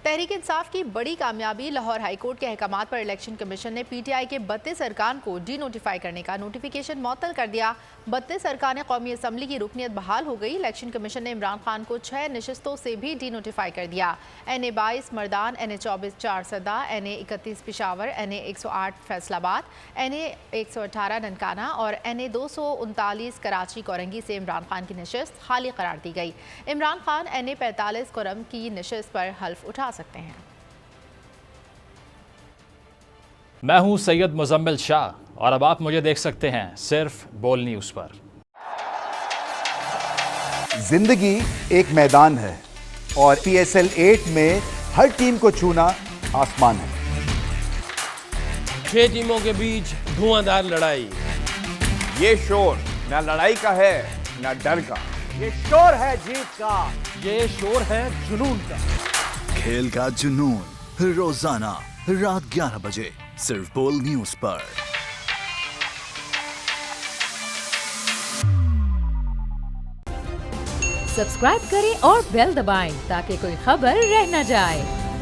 तहरीक इंसाफ की बड़ी कामयाबी। लाहौर हाईकोर्ट के अहकामात पर इलेक्शन कमीशन ने पीटीआई के 32 अरकान को डी नोटिफाई करने का नोटिफिकेशन मुअत्तल कर दिया। 32 अरकान कौमी असम्बली की रुकनीत बहाल हो गई। इलेक्शन कमीशन ने इमरान खान को 6 नशस्तों से भी डी नोटिफाई कर दिया। NA 22 Mardan, NA 24 Charsadda, NA 31 Peshawar, NA 108 Faisalabad, NA 118 Nankana और NA 239 कराची कोरंगी से इमरान खान की नशस्त खाली करार दी गई। इमरान खान NA 45 कोरम की नशस्त पर हल्फ उठा सकते हैं। मैं हूं सैयद मुजम्मिल शाह और अब आप मुझे देख सकते हैं सिर्फ बोल न्यूज़ पर। जिंदगी एक मैदान है और PSL 8 में हर टीम को छूना आसमान है। 6 टीमों के बीच धुआंधार लड़ाई। ये शोर ना लड़ाई का है ना डर का, ये शोर है जीत का, ये शोर है जुनून का। खेल का जुनून रोजाना रात 11 बजे सिर्फ बोल न्यूज़ पर। सब्सक्राइब करें और बेल दबाएं ताकि कोई खबर रह न जाए।